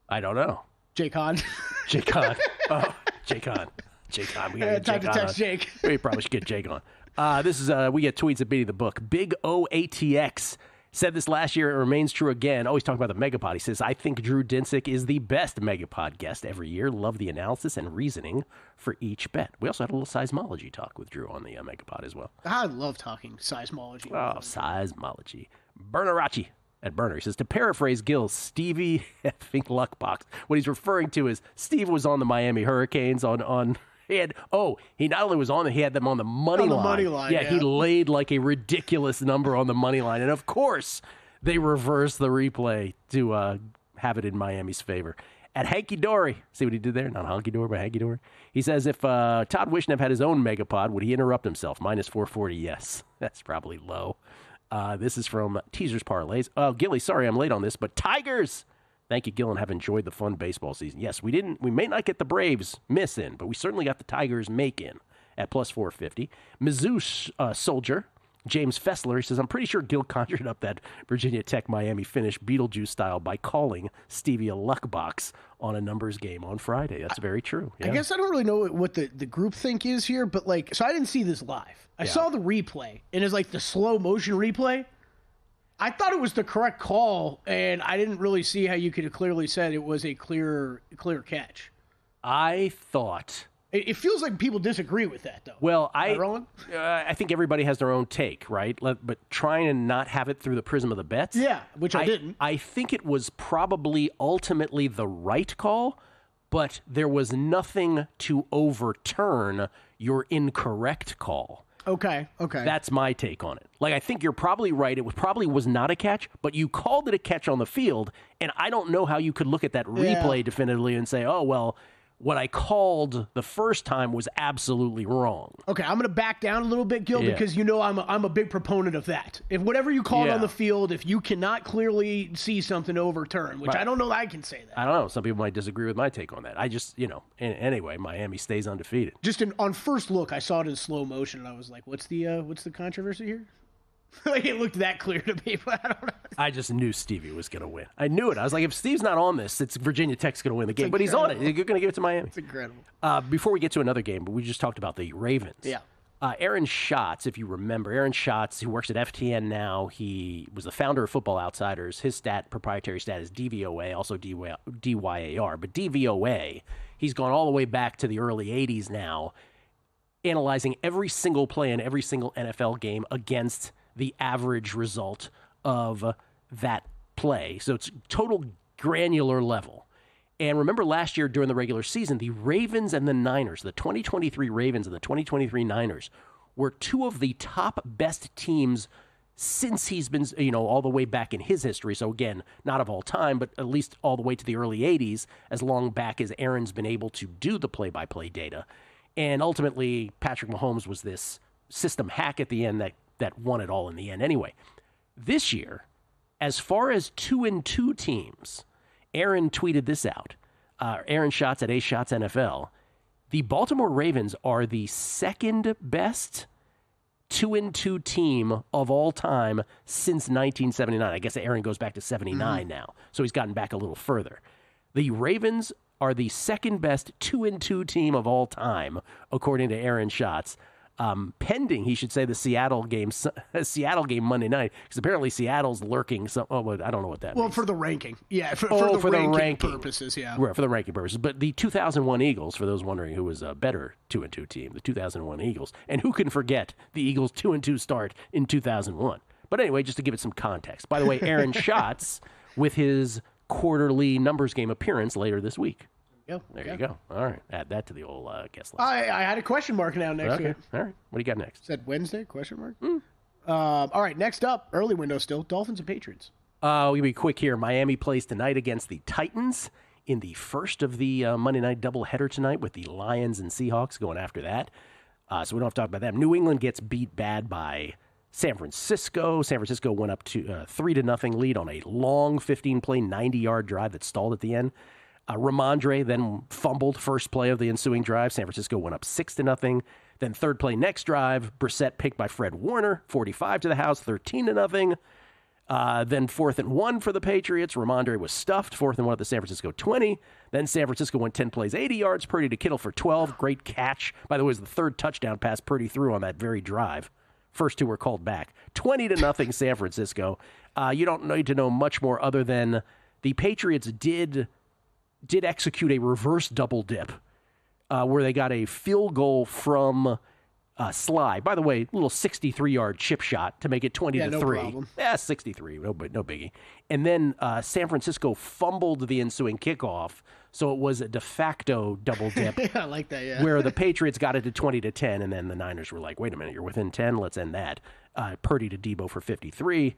I don't know. Jake Hahn. Jake Hahn. Oh, Jake Hahn. Jake on. We got time to text Jake. We probably should get Jake on. This is we get tweets at Beating the Book. Big OATX said this last year. It remains true again. Always talking about the Megapod. He says, I think Drew Dinsick is the best Megapod guest every year. Love the analysis and reasoning for each bet. We also had a little seismology talk with Drew on the Megapod as well. I love talking seismology. Oh, seismology. Bernarachi at Burner. He says, to paraphrase Gill, Stevie effing Luckbox. What he's referring to is Steve was on the Miami Hurricanes on he not only was on it, he had them on the money line. Yeah, he laid like a ridiculous number on the money line. And, of course, they reversed the replay to have it in Miami's favor. At Hanky Dory, see what he did there? Not Honky Dory, but Hanky Dory. He says, if Todd Wishnev had his own Megapod, would he interrupt himself? -440, yes. That's probably low. This is from Teasers Parlays. Gilly, sorry I'm late on this, but Tigers! Thank you, Gill, and have enjoyed the fun baseball season. Yes, we may not get the Braves miss in, but we certainly got the Tigers make in at +450. Mizzou Soldier, James Fessler, he says, I'm pretty sure Gill conjured up that Virginia Tech Miami finish Beetlejuice style by calling Stevie a luckbox on a numbers game on Friday. That's very true. Yeah. I guess I don't really know what the group think is here, but so I didn't see this live. I saw the replay, and it's like the slow motion replay. I thought it was the correct call, and I didn't really see how you could have clearly said it was a clear catch. I thought... It feels like people disagree with that, though. Well, I think everybody has their own take, right? But trying to not have it through the prism of the bets. Yeah, which I didn't. I think it was probably ultimately the right call, but there was nothing to overturn your incorrect call. Okay. That's my take on it. I think you're probably right. It probably was not a catch, but you called it a catch on the field, and I don't know how you could look at that replay definitively and say, oh, well, what I called the first time was absolutely wrong. Okay, I'm going to back down a little bit, Gil, because I'm a big proponent of that. If whatever you called on the field, if you cannot clearly see something overturned, which I don't know that I can say that. I don't know. Some people might disagree with my take on that. I just, anyway, Miami stays undefeated. Just on first look, I saw it in slow motion, and I was like, what's the controversy here? It looked that clear to me, but I don't know. I just knew Stevie was going to win. I knew it. I was like, if Steve's not on this, it's Virginia Tech's going to win the game. But he's on it. You're going to give it to Miami. It's incredible. Before we get to another game, but we just talked about the Ravens. Yeah. Aaron Schatz, if you remember, who works at FTN now. He was the founder of Football Outsiders. His proprietary stat is DVOA, also DYAR. But DVOA, he's gone all the way back to the early 80s now, analyzing every single play in every single NFL game against the average result of that play. So it's total granular level. And remember last year during the regular season, the Ravens and the Niners, the 2023 Ravens and the 2023 Niners, were two of the top best teams since he's been, all the way back in his history. So again, not of all time, but at least all the way to the early 80s, as long back as Aaron's been able to do the play-by-play data. And ultimately, Patrick Mahomes was this system hack at the end that won it all in the end anyway. This year, as far as 2-2 teams, Aaron tweeted this out. Aaron Schatz at A Shots NFL. The Baltimore Ravens are the second best 2-2 team of all time since 1979. I guess Aaron goes back to 79 now, so he's gotten back a little further. The Ravens are the second best 2-2 team of all time, according to Aaron Schatz. Pending, he should say, the Seattle game Monday night, because apparently Seattle's lurking. I don't know what that means. Well, for the ranking. Yeah, for the ranking purposes, yeah. Right, for the ranking purposes. But the 2001 Eagles, for those wondering who was a better 2-2 team, the 2001 Eagles. And who can forget the Eagles' 2-2 start in 2001? But anyway, just to give it some context. By the way, Aaron Schatz with his quarterly numbers game appearance later this week. There you go. All right. Add that to the old guest list. I had a question mark now next to it. All right. What do you got next? Said Wednesday, question mark? All right, next up, early window still, Dolphins and Patriots. We'll be quick here. Miami plays tonight against the Titans in the first of the Monday night doubleheader tonight with the Lions and Seahawks going after that. So we don't have to talk about them. New England gets beat bad by San Francisco. San Francisco went up to 3-0 lead on a long 15-play, 90-yard drive that stalled at the end. Ramondre then fumbled first play of the ensuing drive. San Francisco went up 6-0. Then third play next drive, Brissett picked by Fred Warner, 45 to the house, 13-0. Then 4th and 1 for the Patriots. Ramondre was stuffed, 4th and 1 at the San Francisco 20. Then San Francisco went 10 plays, 80 yards. Purdy to Kittle for 12. Great catch. By the way, it was the third touchdown pass Purdy threw on that very drive. First two were called back. 20-0 San Francisco. You don't need to know much more other than the Patriots did execute a reverse double dip where they got a field goal from Sly. By the way, little 63-yard chip shot to make it 20-3. No problem. Yeah, 63, no biggie. And then San Francisco fumbled the ensuing kickoff, so it was a de facto double dip. Yeah, I like that, yeah. Where the Patriots got it to 20-10, and then the Niners were like, wait a minute, you're within 10, let's end that. Purdy to Debo for 53.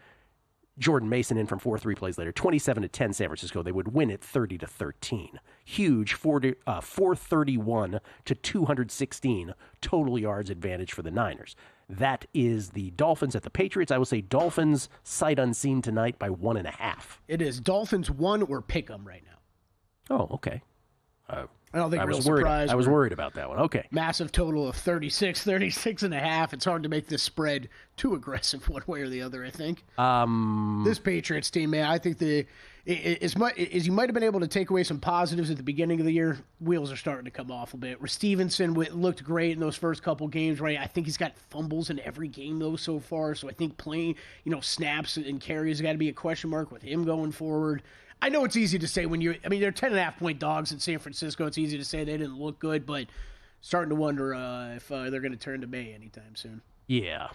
Jordan Mason in from 4-3 plays later. 27-10 San Francisco. They would win it 30-13. Huge 431 to 216 total yards advantage for the Niners. That is the Dolphins at the Patriots. I will say Dolphins sight unseen tonight by 1.5. It is Dolphins 1 or pick 'em right now. Oh, okay. I don't think I was worried about that one. Okay. Massive total of 36.5. It's hard to make this spread too aggressive one way or the other, I think. This Patriots team, man, I think as you might have been able to take away some positives at the beginning of the year, wheels are starting to come off a bit. Stevenson looked great in those first couple games, right? I think he's got fumbles in every game, though, so far. So I think playing, snaps and carries got to be a question mark with him going forward. I know it's easy to say when they're 10.5-point dogs in San Francisco. It's easy to say they didn't look good, but starting to wonder if they're going to turn to May anytime soon. Yeah.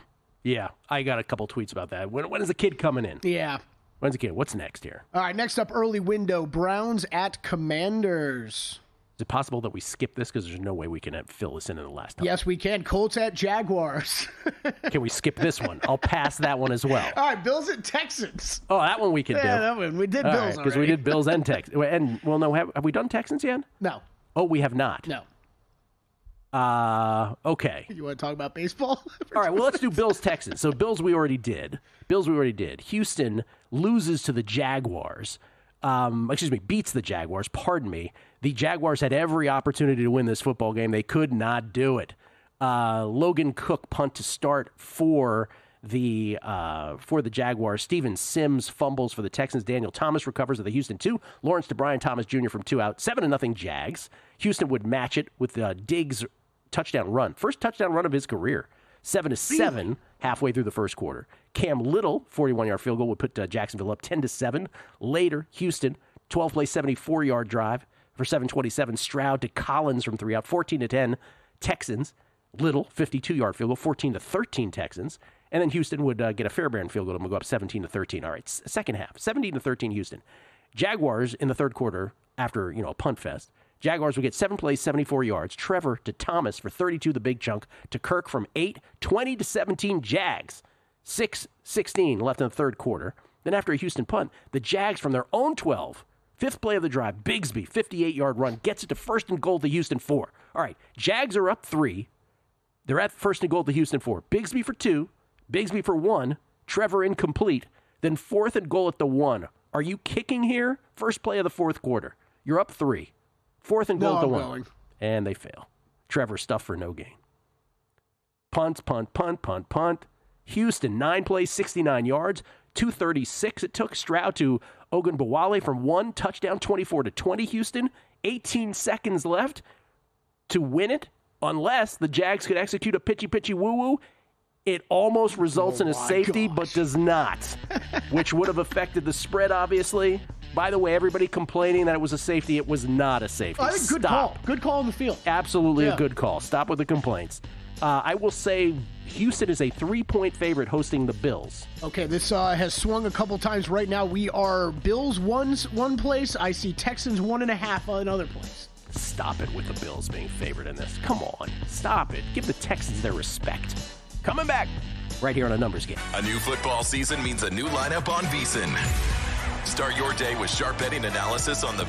I got a couple tweets about that. When is the kid coming in? Yeah. When's the kid? What's next here? All right, next up, early window, Browns at Commanders. Is it possible that we skip this because there's no way we can fill this in the last time? Yes, we can. Colts at Jaguars. Can we skip this one? I'll pass that one as well. All right, Bills at Texans. Oh, that one we can do. Yeah, that one. We did Bills already. Because we did Bills and Texans. And, well, no, have we done Texans yet? No. Oh, we have not. No. Okay. You want to talk about baseball? All right, well, let's do Bills-Texans. So Bills we already did. Houston loses to the Jaguars. Beats the Jaguars. Pardon me. The Jaguars had every opportunity to win this football game. They could not do it. Logan Cook punt to start for the Jaguars. Steven Sims fumbles for the Texans. Daniel Thomas recovers at the Houston 2. Lawrence to Brian Thomas Jr. from 2 out. 7-0 Jags. Houston would match it with Diggs' touchdown run. First touchdown run of his career. 7-7 halfway through the first quarter. Cam Little, 41-yard field goal, would put Jacksonville up 10-7. Later, Houston, 12-play, 74-yard drive for 727. Stroud to Collins from 3 out. 14-10 Texans. Little, 52-yard field goal, 14-13 Texans. And then Houston would get a Fairbairn field goal and would go up 17-13. All right, second half, 17-13 Houston. Jaguars in the third quarter, after a punt fest, Jaguars would get 7 plays, 74 yards. Trevor to Thomas for 32, the big chunk. To Kirk from 8, 20-17 Jags. 6:16 left in the third quarter. Then after a Houston punt, the Jags from their own 12, fifth play of the drive, Bigsby, 58-yard run, gets it to first and goal to Houston 4. All right, Jags are up 3. They're at first and goal to Houston 4. Bigsby for 2, Bigsby for 1, Trevor incomplete. Then fourth and goal at the 1. Are you kicking here? First play of the fourth quarter. You're up 3. Fourth and goal at the 1. And they fail. Trevor stuffed for no gain. Punt. Houston, 9 plays, 69 yards, 236 it took. Stroud to Ogunbowale from 1 touchdown, 24-20 Houston. 18 seconds left to win it, unless the Jags could execute a pitchy woo-woo. It almost results in a safety, but does not, which would have affected the spread, obviously. By the way, everybody complaining that it was a safety, it was not a safety. I think good call. Good call on the field. Absolutely a good call. Stop with the complaints. I will say Houston is a 3-point favorite hosting the Bills. Okay, this has swung a couple times. Right now, we are Bills one place. I see Texans 1.5 another place. Stop it with the Bills being favored in this. Come on. Stop it. Give the Texans their respect. Coming back right here on A Numbers Game. A new football season means a new lineup on VSiN. Start your day with sharp betting analysis on the